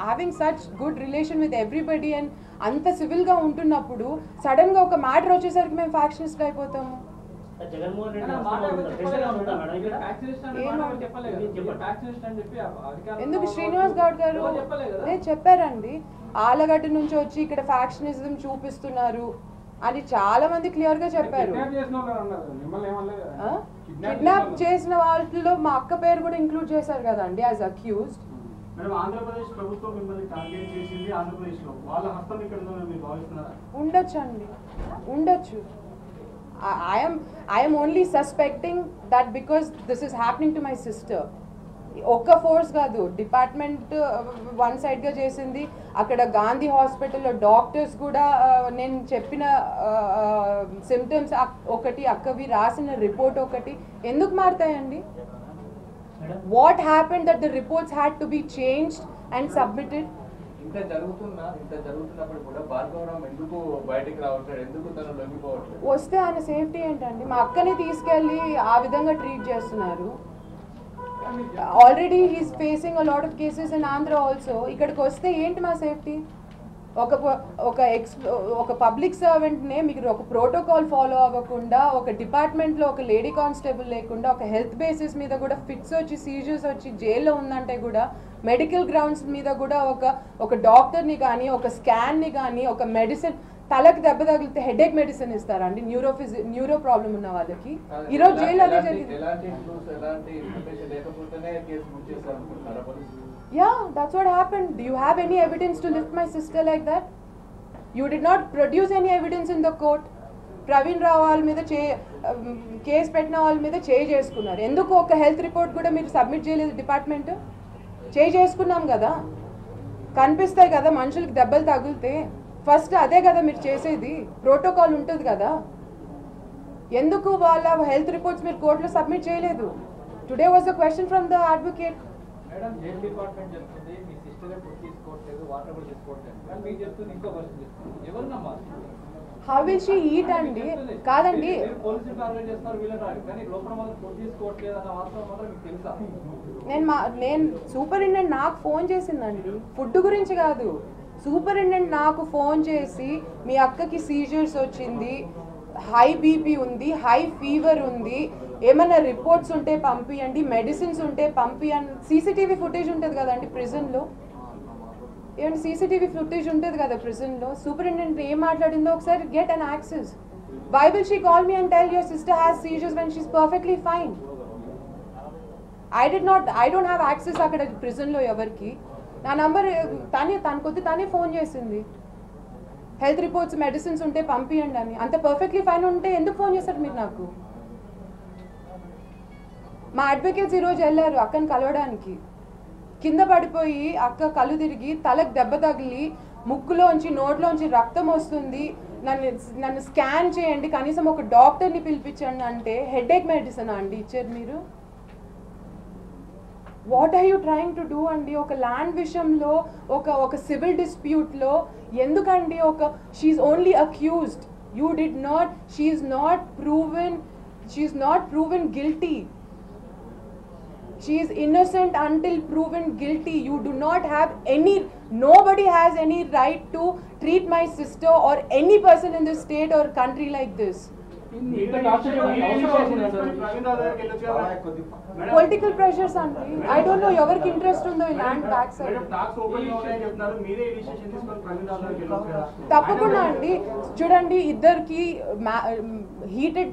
having such good relation with everybody and అంత సివిల్గా ఉంటున్నప్పుడు సడన్గా ఒక మ్యాటర్ వచ్చేసరికి మేము ఫ్యాక్షనిస్ట్ అయిపోతాము. జగన్మోహన్ రెడ్డి ఎందుకు శ్రీనివాస్ గౌడ్ గారు చెప్పారండి, ఆలగడ్డ నుంచి వచ్చి ఇక్కడ ఫ్యాక్షనిజం చూపిస్తున్నారు అని చాలా మంది క్లియర్ గా చెప్పారు. కిడ్నాప్ చేసిన వాళ్ళలో మా అక్క పేరు కూడా ఇంక్లూడ్ చేశారు కదండి యాజ్ అక్యూజ్డ్. మేడం, ఆంధ్రప్రదేశ్ ప్రభుత్వం మిమ్మల్ని టార్గెట్ చేసింది ఆంధ్రప్రదేశ్లో, వాళ్ళ హస్తం ఇక్కడ ఉందని మీరు భావిస్తున్నారా? ఉండొచ్చు అండి, ఉండొచ్చు. I am only suspecting that because this is happening to my sister. ఒక్క ఫోర్స్ కాదు, డిపార్ట్మెంట్ వన్ సైడ్గా చేసింది. అక్కడ గాంధీ హాస్పిటల్లో డాక్టర్స్ కూడా నేను చెప్పిన సిమ్టమ్స్ ఒకటి, అక్కవి రాసిన రిపోర్ట్ ఒకటి. ఎందుకు మారుతాయండి? What happened that the reports had to be changed and submitted? ఇంత జరుగుతున్నప్పుడు కూడా భార్గవరావు ఎందుకు బయటికి రావట్లేదు? ఎందుకు తను లొంగిపోవట్లేదు? వస్తే ఆయన సేఫ్టీ ఏంటండి? మా అక్కని తీసుకెళ్ళి ఆ విధంగా ట్రీట్ చేస్తున్నారు. Already he's facing a lot of cases in Andhra also. ఇక్కడికి వస్తే ఏంటి మా సేఫ్టీ? ఒక పబ్లిక్ సర్వెంట్నే మీకు ఒక ప్రోటోకాల్ ఫాలో అవ్వకుండా, ఒక డిపార్ట్మెంట్లో ఒక లేడీ కానిస్టేబుల్ లేకుండా, ఒక హెల్త్ బేసిస్ మీద కూడా ఫిట్స్ వచ్చి సీజర్స్ వచ్చి జైల్లో ఉందంటే కూడా మెడికల్ గ్రౌండ్స్ మీద కూడా ఒక డాక్టర్ని కానీ, ఒక స్కాన్ని కానీ, ఒక మెడిసిన్, తలకు దెబ్బ తగిలితే హెడేక్ మెడిసిన్ ఇస్తారా అండి న్యూరో ప్రాబ్లం ఉన్న వాళ్ళకి? ఈరోజు జైల్లో అదే జరిగింది. Yeah, that's what happened. Do you have any evidence to lift my sister like that? You did not produce any evidence in the court. Praveen Rao వాళ్ళ మీద కేసు పెట్టిన వాళ్ళ మీద చేసుకున్నారు. ఎందుకు ఒక హెల్త్ రిపోర్ట్ కూడా మీరు సబ్మిట్ చేయలేదు? డిపార్ట్మెంట్ చేసుకున్నాం కదా, కనిపిస్తాయి కదా మనుషులకి దెబ్బలు తగిలితే. ఫస్ట్ అదే కదా మీరు చేసేది, ప్రోటోకాల్ ఉంటుంది కదా. ఎందుకు వాళ్ళ హెల్త్ రిపోర్ట్స్ మీరు కోర్టులో సబ్మిట్ చేయలేదు? Today was the question from the advocate. Madam, jail department చెప్తుంది మీ సిస్టరే ఫుడ్ తీసుకోవట్లేదు, వాటర్ కూడా తీసుకోవట్లేదు, కానీ మీరు చెప్తుంది ఇంకో క్వశ్చన్ చెప్తుంది. ఎవరు నమ్మాలి? హౌ విల్ షీ ఈట్ అండి? కాదండి, పోలీసులు ఆర్గనైజ్ చేస్తారు వీళ్ళని, కానీ లోపల మాత్రం ఫుడ్ తీసుకోవట్లేదు అన్న వాస్తవం మాత్రం మీకు తెలుసా? నేను సూపరింటెండెంట్ నాకు ఫోన్ చేసిందండి, ఫుడ్ గురించి కాదు. సూపరింటెండెంట్ నాకు ఫోన్ చేసి మీ అక్కకి సీజర్స్ వచ్చింది, హై బీపీ ఉంది, హై ఫీవర్ ఉంది, ఏమైనా రిపోర్ట్స్ ఉంటే పంపియండి, మెడిసిన్స్ ఉంటే పంపియండి. సీసీటీవీ ఫుటేజ్ ఉంటుంది కదండి ప్రిజన్లో, ఏమంటే సీసీటీవీ ఫుటేజ్ ఉంటుంది కదా ప్రిజన్లో. సూపరింటెండెంట్ ఏం మాట్లాడిందో ఒకసారి get an access. Why will she call me and tell your sister has seizures when she's perfectly fine? I don't have access అక్కడ ప్రిజన్లో ఎవరికి. నా నంబర్ తనే ఫోన్ చేసింది, హెల్త్ రిపోర్ట్స్ మెడిసిన్స్ ఉంటే పంపియండి అని. అంత పర్ఫెక్ట్లీ ఫైన్ ఉంటే ఎందుకు ఫోన్ చేస్తారు మీరు నాకు? మా అడ్వకేట్స్ ఈరోజు వెళ్ళారు అక్కని కలవడానికి. కింద పడిపోయి అక్క కళ్ళు తిరిగి తలకు దెబ్బ తగిలి ముక్కులోంచి నోట్లోంచి రక్తం వస్తుంది, నన్ను స్కాన్ చేయండి, కనీసం ఒక డాక్టర్ని పిలిపించండి అంటే హెడేక్ మెడిసిన్ అండి ఇచ్చారు మీరు? What are you trying to do అండి? ఒక ల్యాండ్ విషయంలో ఒక సివిల్ డిస్ప్యూట్లో ఎందుకండి she's only accused, you did not, she's not proven guilty. She is innocent until proven guilty. You do not have nobody has any right to treat my sister or any person in this state or country like this. Political pressures అండి. I don't know ఎవరికి interest ఉందో ఈ land back side. తప్పకుండా అండి. చూడండి, ఇద్దరికి heated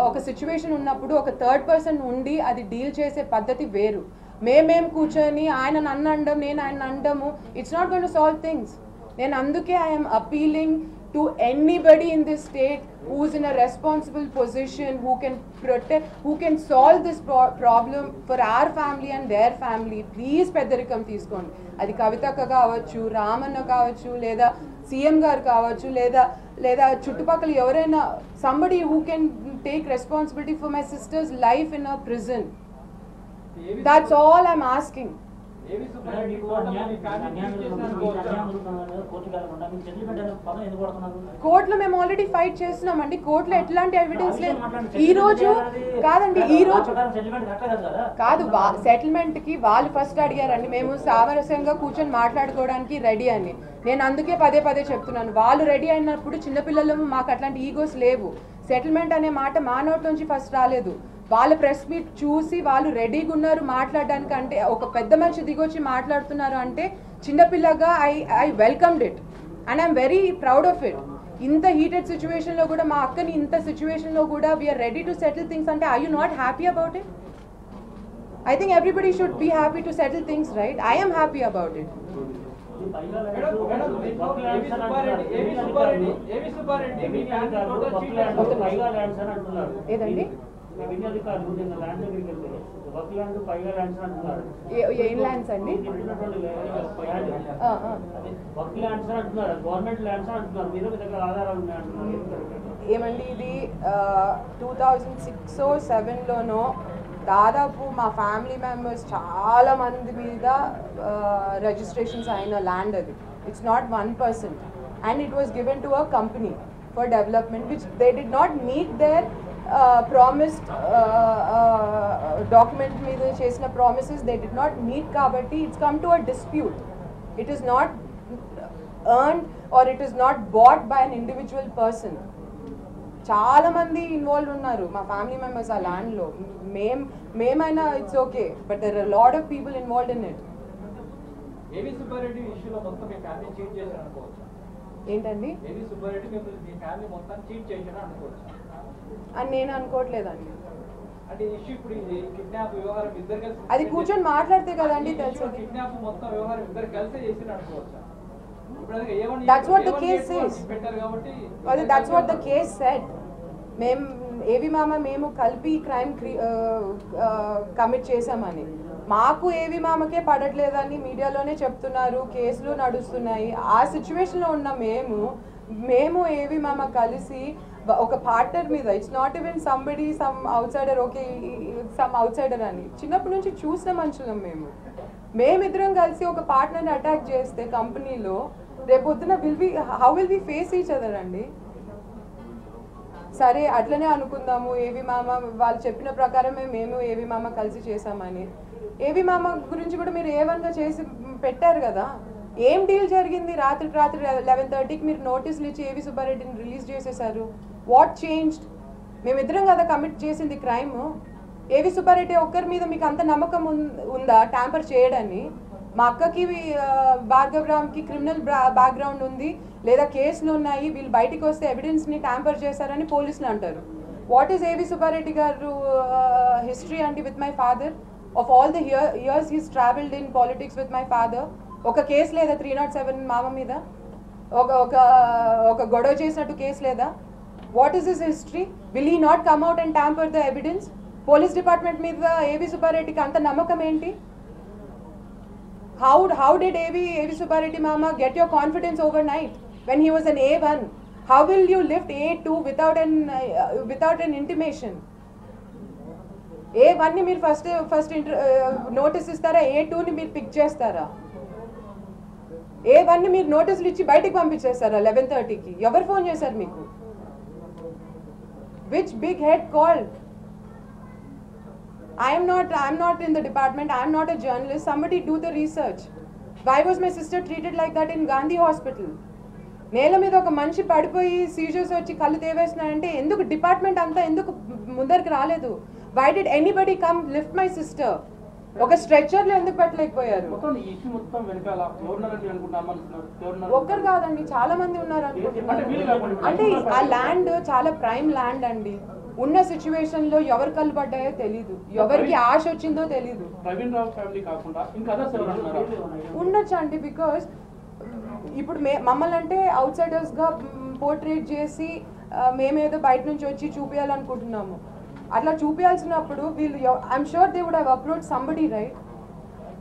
ఒక situation ఉన్నప్పుడు ఒక థర్డ్ పర్సన్ ఉండి అది డీల్ చేసే పద్ధతి వేరు. మేమేం కూర్చొని ఆయన నన్ను అండం, నేను ఆయన అండము, it's not going to solve things. నేను అందుకే I'm appealing to anybody in this state who's in a responsible position, who can protect, who can solve this problem for our family and their family. Please పెద్దరికం తీసుకోండి. అది కవితక్క కావచ్చు, రామన్న కావచ్చు, లేదా CM గారు కావచ్చు, లేదా చుట్టుపక్కల ఎవరైనా, somebody who can take responsibility for my sister's life in a prison. That's all I'm asking. కోర్టులో మేము ఆల్రెడీ ఫైట్ చేస్తున్నామండి. కోర్టులో ఎట్లాంటి ఎవిడెన్స్ లేదు. ఈ రోజు కాదు, సెటిల్మెంట్ కి వాళ్ళు ఫస్ట్ అడిగారండి, మేము సామరస్యంగా కూర్చొని మాట్లాడుకోవడానికి రెడీ అని. నేను అందుకే పదే చెప్తున్నాను, వాళ్ళు రెడీ అయినప్పుడు చిన్నపిల్లలు మాకు అట్లాంటి ఈగోస్ లేవు. సెటిల్మెంట్ అనే మాట మా నోట్ నుంచి ఫస్ట్ రాలేదు. వాళ్ళ ప్రెస్ మీట్ చూసి వాళ్ళు రెడీగా ఉన్నారు మాట్లాడడానికి. అంటే ఒక పెద్ద మనిషి దిగొచ్చి మాట్లాడుతున్నారు అంటే చిన్నపిల్లగా I welcomed it and I'm very proud of it. ఇంత హీటెడ్ సిచ్యువేషన్లో కూడా మా అక్కని ఇంత సిచ్యువేషన్లో కూడా we are ready to settle things అంటే I you not happy about it? I think everybody should be happy to settle things, right? I am happy about it. ఏదండి ఏం ల్యాండ్స్ అండి? ఏమండి, ఇది 2006-07లోనో దాదాపు మా ఫ్యామిలీ మెంబర్స్ చాలా మంది మీద రిజిస్ట్రేషన్స్ అయిన ల్యాండ్ అది. It's not 1% and it was given to a company for development which they did not meet their promised document మీద చేసిన promises they did not meet. కాబట్టి it's come to a dispute. It is not earned or it is not bought by an individual person. చాలా మంది involve ఉన్నారు మా family members ఆ ల్యాండ్లో. మేమైనా it's okay, but there are lot of people involved in it. AV Subbareddy ఇష్యూలో మొత్తం మీ family cheat చేశారు అనుకోవచ్చు. ఏంటండి? ఏవి సుబ్బారెడ్డి మీ ఫ్యామిలీ మొత్తం చీట్ చేశారు అనుకోవచ్చు అని నేను అనుకోవట్లేదండి. అంటే ఇష్యూ ఇప్పుడు ఇది కిడ్నాప్ వ్యవహారం ఇద్దరు కలిసి అది కూర్చొని మాట్లాడితే కదండి తెలిసేది. కిడ్నాప్ మొత్తం వ్యవహారం ఇద్దరు కలిసే చేసి అనుకోవచ్చు. That's what the case says. That's what the case said. ఏవి మామ మేము కలిపి క్రైమ్ కమిట్ చేసామని. మాకు ఏవి మామకే పడట్లేదని మీడియాలోనే చెప్తున్నారు, కేసులు నడుస్తున్నాయి. ఆ సిచ్యువేషన్లో ఉన్న మేము ఏవి మామ కలిసి ఒక పార్ట్నర్ మీద, it's not even somebody some outsider, okay some outsider అని చిన్నప్పటి నుంచి చూసిన మనుషులం మేమిద్దరం కలిసి ఒక పార్ట్నర్ని అటాక్ చేస్తే కంపెనీలో రేపొద్దున how will we face each other అండి? సరే అట్లనే అనుకుందాము, ఏవి మామ వాళ్ళు చెప్పిన ప్రకారమే మేము ఏవి మామ కలిసి చేసామని. ఏవి మామ గురించి కూడా మీరు ఏవన్గా చేసి పెట్టారు కదా. ఏం డీల్ జరిగింది? రాత్రి 11:30కి మీరు నోటీసులు ఇచ్చి ఏవి సుబ్బారెడ్డిని రిలీజ్ చేసేసారు. What changed? మేమిద్దరం కదా కమిట్ చేసింది క్రైమ్. ఏవి సుబ్బారెడ్డి ఒక్కరి మీద మీకు అంత నమ్మకం ఉందా ట్యాంపర్ చేయడాన్ని? మా అక్కకి భార్గవ్ రామ్కి క్రిమినల్ బ్యాక్గ్రౌండ్ ఉంది, లేదా కేసులు ఉన్నాయి, వీళ్ళు బయటికి వస్తే ఎవిడెన్స్ని ట్యాంపర్ చేశారని పోలీసులు అంటారు. వాట్ ఈస్ ఏవి సుబ్బారెడ్డి గారు హిస్టరీ అండి with my father? Of all the years he's travelled in politics with my father. ఒక కేసు లేదా 307 మామ మీద? ఒక గొడవ చేసినట్టు కేసు లేదా? What is his history? Will he not come out and tamper the evidence? Police department మీద ఏవి సుబ్బారెడ్డికి అంత నమ్మకం ఏంటి? How did A.V. Subbareddy Mama get your confidence overnight when he was an A1? How will you lift A2 without an intimation? A1 ni meer first notice istara, A2 ni meer pick chestara. A1 ni meer notice lichi bayatiki pampichestara 11:30 ki. Evaru phone chesaru meeku? Which big head called? I'm not in the department. I'm not a journalist. Somebody do the research. Why was my sister treated like that in Gandhi Hospital? నేల మీద ఒక మనిషి పడిపోయి scissors వచ్చి కళ్ళు తేవేస్తున్నాయంటే ఎందుకు department అంతా ఎందుకు ముందరికి రాలేదు? Why did anybody come lift my sister? ఒక స్ట్రెచర్ లో ఎందుకు పెట్టలేకపోయారు? ఒక్కరు కాదండి, చాలా మంది ఉన్నారు అనుకుంటున్నారు. అంటే ఆ ల్యాండ్ చాలా ప్రైమ్ ల్యాండ్ అండి. ఉన్న సిచ్యువేషన్ లో ఎవరు కళ్ళు పడ్డాయో తెలీదు, ఎవరికి ఆశ వచ్చిందో తెలీదు. ఉండొచ్చు అండి, బికాస్ ఇప్పుడు మమ్మల్ని అంటే అవుట్ సైడర్స్ గా పోర్ట్రేట్ చేసి మేమేదో బయట నుంచి వచ్చి చూపించాలనుకుంటున్నాము. అట్లా చూపించాల్సినప్పుడు వీళ్ళు I'm sure they would have approach somebody, right?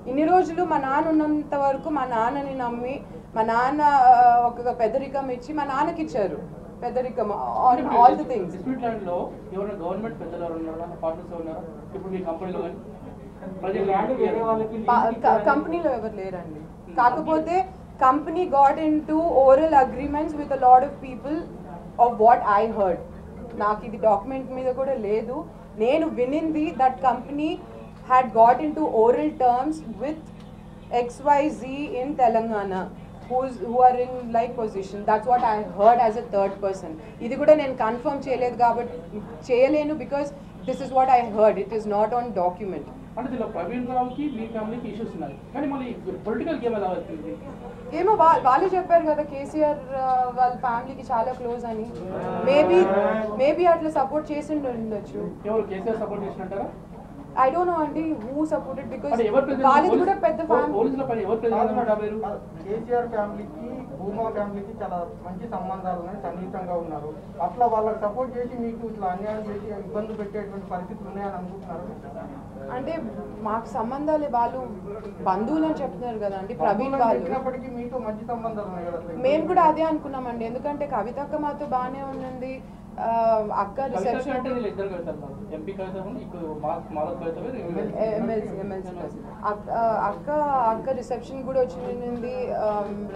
ఇన్ని రోజులు మా నాన్న ఉన్నంత వరకు మా నాన్నని నమ్మి, మా నాన్న ఒక పెద్దరికం ఇచ్చి మా నాన్నకి ఇచ్చారు పెద్దరికం ఆన్ ఆల్ ది థింగ్స్. కంపెనీలో ఎవరు లేరండి. కాకపోతే company got into oral agreements with a lot of people of what I heard. నాకు ఇది డాక్యుమెంట్ మీద కూడా లేదు, నేను వినింది that company had got into oral terms with XYZ in Telangana who are in like position. That's what I heard as a third person. ఇది కూడా నేను కన్ఫర్మ్ చేయలేదు కాబట్టి చేయలేను, because this is what I heard. It is not on document. అంటే దీనిలో ప్రవీణ్ రావుకి మీ ఫ్యామిలీకి issues ఉన్నాయి, కానీ మళ్ళీ పొలిటికల్ గేమ్ ఎలా అవుతుంది? ఏమో వాళ్ళే చెప్పారు కదా కేసీఆర్ వాళ్ళ ఫ్యామిలీకి చాలా క్లోజ్ అని. మేబీ అట్లా సపోర్ట్ చేసి ఉండొచ్చు. ఎవరు కేసీఆర్ సపోర్ట్ చేసినట్టారా? I don't know అండి who supported, because వాళ్ళది కూడా పెద్ద ఫ్యామిలీ. కేసీఆర్ ఫ్యామిలీకి భూమా ఫ్యామిలీకి చాలా మంచి సంబంధాలు ఉన్నాయి, సన్నిహితంగా ఉన్నారు. అట్లా వాళ్ళకి సపోర్ట్ చేసి మీకు ఇట్లా అన్యాయం చేసి ఇబ్బంది పెట్టేటువంటి పరిస్థితులు ఉన్నాయని అనుకుంటున్నారు? అంటే మాకు సంబంధాలే, వాళ్ళు బంధువులు అని చెప్తున్నారు కదా అండి ప్రవీణ్ వాళ్ళు. మీతో మంచి సంబంధాలు ఉన్నాయి కదా? మేము కూడా అదే అనుకున్నామండి, ఎందుకంటే కవితక్క మాతో బాగానే ఉన్నది. అక్క రిసెప్షన్ అక్క రిసెప్షన్ కూడా వచ్చింది.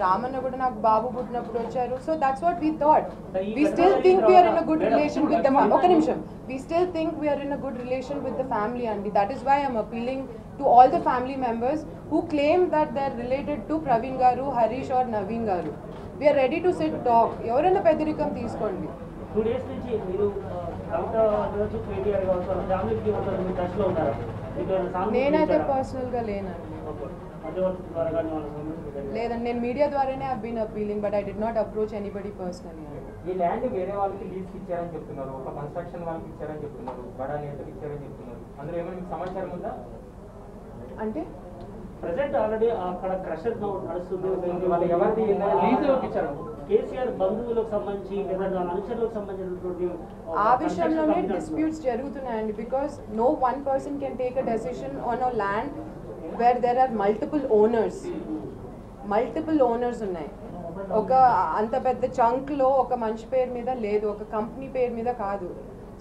రామన్న కూడా నాకు బాబు పుట్టినప్పుడు వచ్చారు. So that's what we thought. We still think we are in a good relation with the ఒక నిమిషం we still think we are in a good relation with the family అండి. That is why I'm appealing to all the family members who claim that they're related to Praveen Garu, Harish or Naveen Garu. We are ready to sit talk. ఎవరైనా పెద్దరికం తీసుకోండి. 2 days నుంచి మీరు కవిత కేటీఆర్ కావచ్చు ఫ్యామిలీకి మీ టచ్లో ఉన్నారా? నేనైతే పర్సనల్గా లేనండి. లేదండి, నేను మీడియా ద్వారానే I been appealing, but I did not approach anybody personally. ఈ ల్యాండ్ వేరే వాళ్ళకి లీజ్ ఇచ్చారని చెప్తున్నారు, ఒక కన్స్ట్రక్షన్ వాళ్ళకి ఇచ్చారని చెప్తున్నారు, బడా నేతకి ఇచ్చారని చెప్తున్నారు. అందులో ఏమైనా మీకు సమాచారం ఉందా? అంటే ప్రెసెంట్ ఆల్రెడీ అక్కడ క్రషర్ నడుస్తుంది. వాళ్ళు ఎవరిది లీజ్ ఎవరికి ఇచ్చారు? కేసీఆర్ బంధువులకు సంబంధించి లేదా అనుచరులకు సంబంధించినటువంటి ఆ విషయంలోనే డిస్ప్యూట్స్ జరుగుతున్నాయండి. Because no one person can take a decision on a land where there are multiple owners ఉన్నాయి. ఒక అంత పెద్ద చంక్లో ఒక మనిషి పేరు మీద లేదు, ఒక కంపెనీ పేరు మీద కాదు,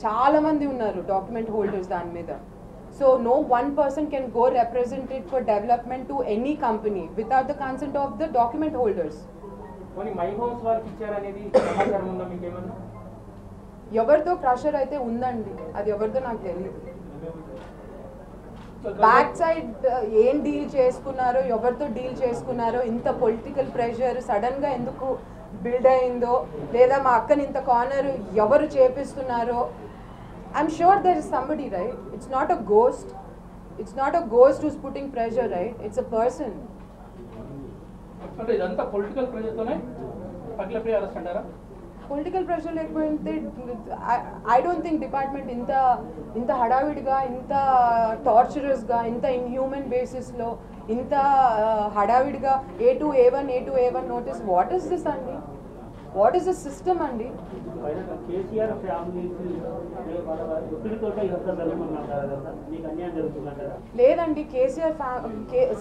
చాలా మంది ఉన్నారు డాక్యుమెంట్ హోల్డర్స్ దాని మీద. So no one person can go represented for development to any company without the consent of the document holders. కొన్ని మై హౌస్ వాళ్ళకి ఇచ్చారనేది సమాచారం ఉందా మీకేమన్నా? ఎవరితో క్రషర్ అయితే ఉందండి, అది ఎవరితో నాకు తెలియదు. బ్యాక్ సైడ్ ఏం డీల్ చేసుకున్నారో, ఎవరితో డీల్ చేసుకున్నారో, ఇంత పొలిటికల్ ప్రెషర్ సడన్ గా ఎందుకు బిల్డ్ అయిందో, లేదా మా అక్కని ఇంత కార్నర్ ఎవరు చేపిస్తున్నారో, I'm sure there is somebody, right? It's not a ghost who's putting pressure, right? It's a person. అంటే ఇదంతా పొలిటికల్ ప్రెషర్తోనే పగిలిపోయి అరెస్ట్ అంటారా? పొలిటికల్ ప్రెషర్ లేకపోతే ఐ డోంట్ థింక్ డిపార్ట్మెంట్ ఇంత హడావిడిగా, ఇంత టార్చరస్గా, ఇంత ఇన్హ్యూమన్ బేసిస్లో, ఇంత హడావిడిగా A2 A1 notice. What is this అండి? వాట్ ఈస్ ద సిస్టమ్ అండి? కేసీఆర్ ఫ్యామిలీకి ఒత్తిడితో మీకు అన్యాయం జరుగుతుందంటారా? లేదండి,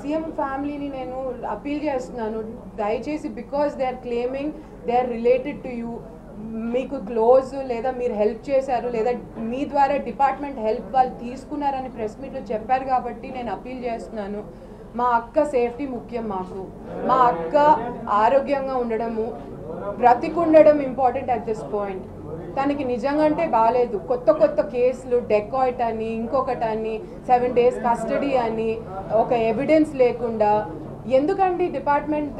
సీఎం ఫ్యామిలీని నేను అపీల్ చేస్తున్నాను, దయచేసి, because they are claiming they are related to you, మీకు క్లోజ్, లేదా మీరు హెల్ప్ చేశారు, లేదా మీ ద్వారా డిపార్ట్మెంట్ హెల్ప్ వాళ్ళు తీసుకున్నారని ప్రెస్ మీట్లో చెప్పారు కాబట్టి నేను అపీల్ చేస్తున్నాను. మా అక్క సేఫ్టీ ముఖ్యం మాకు. మా అక్క ఆరోగ్యంగా ఉండడము, బ్రతికుండడం ఇంపార్టెంట్ అట్ దిస్ పాయింట్. తనకి నిజంగా అంటే బాగాలేదు. కొత్త కేసులు, డెకాయిట్ అని, ఇంకొకటని, 7 days కస్టడీ అని, ఒక ఎవిడెన్స్ లేకుండా ఎందుకండి డిపార్ట్మెంట్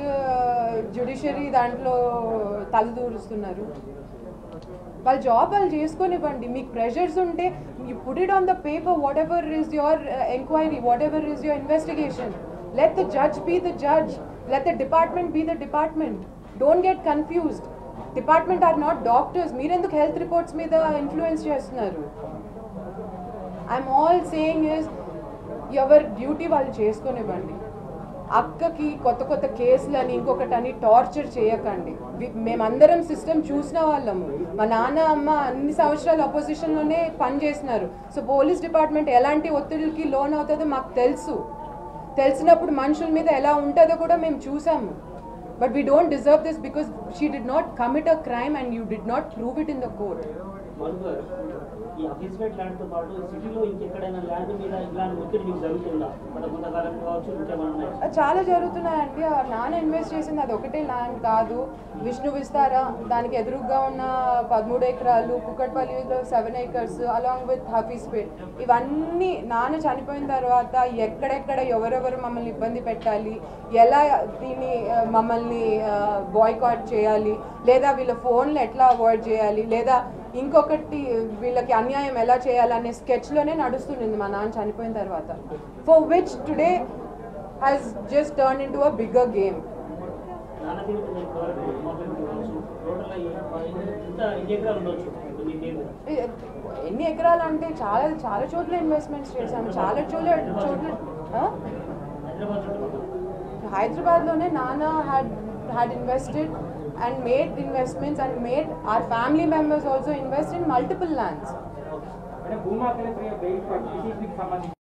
జ్యుడిషియరీ దాంట్లో తలదూరుస్తున్నారు? వాళ్ళ జాబ్ వాళ్ళు చేసుకొనివ్వండి. మీకు ప్రెషర్స్ ఉంటే you put it on the paper, whatever is your enquiry, whatever is your investigation. Let the judge be the judge, let the department be the department. Don't get confused. Department are not doctors. మీరెందుకు health reports మీద influence చేస్తున్నారు? I'm all saying is ఎవరి duty వాళ్ళు చేసుకొనివ్వండి. అక్కకి కొత్త కేసులని, ఇంకొకటని torture చేయకండి. మేమందరం సిస్టమ్ చూసిన వాళ్ళము. మా నాన్న అమ్మ అన్ని సంవత్సరాలు అపోజిషన్లోనే పనిచేసినారు. సో పోలీస్ డిపార్ట్మెంట్ ఎలాంటి ఒత్తిడికి లోన్ అవుతుందో మాకు తెలిసినప్పుడు మనుషుల మీద ఎలా ఉంటుందో కూడా మేము చూసాము. But we don't deserve this because she did not commit a crime and you did not prove it in the court. ఈ అఫీస్మెంట్ ల్యాండ్తో పాటు సిటీలో ఇంకెక్కడైనా ల్యాండ్ మీద ఇలాంటి ఒత్తిడి మీకు జరుగుతుందా? కొంతకాలం కావచ్చు, ఇంకేమన్నా చాలా జరుగుతున్నాయండి. నాన్న ఇన్వెస్ట్ చేసింది అది ఒకటే ల్యాండ్ కాదు. విష్ణు విస్తారా, దానికి ఎదురుగా ఉన్న 13 acres, కుకట్పల్లిలో 7 acres, along with Hafeezpet. ఇవన్నీ నాన్న చనిపోయిన తర్వాత ఎక్కడెక్కడ ఎవరెవరు మమ్మల్ని ఇబ్బంది పెట్టాలి, ఎలా దీన్ని మమ్మల్ని బాయ్కాట్ చేయాలి, లేదా వీళ్ళ ఫోన్లు ఎట్లా అవాయిడ్ చేయాలి, లేదా ఇంకొకటి వీళ్ళకి అన్యాయం ఎలా చేయాలనే స్కెచ్లోనే నడుస్తుండింది మా నాన్న చనిపోయిన తర్వాత. For which today has just turn in to a bigger game. ఎన్ని ఎకరాలు అంటే చాలా చోట్ల ఇన్వెస్ట్మెంట్స్ చేశాము, చాలా చోట్ల హైదరాబాద్లోనే నాన్న had invested and made investments and made our family members also invest in multiple lands. Bhuma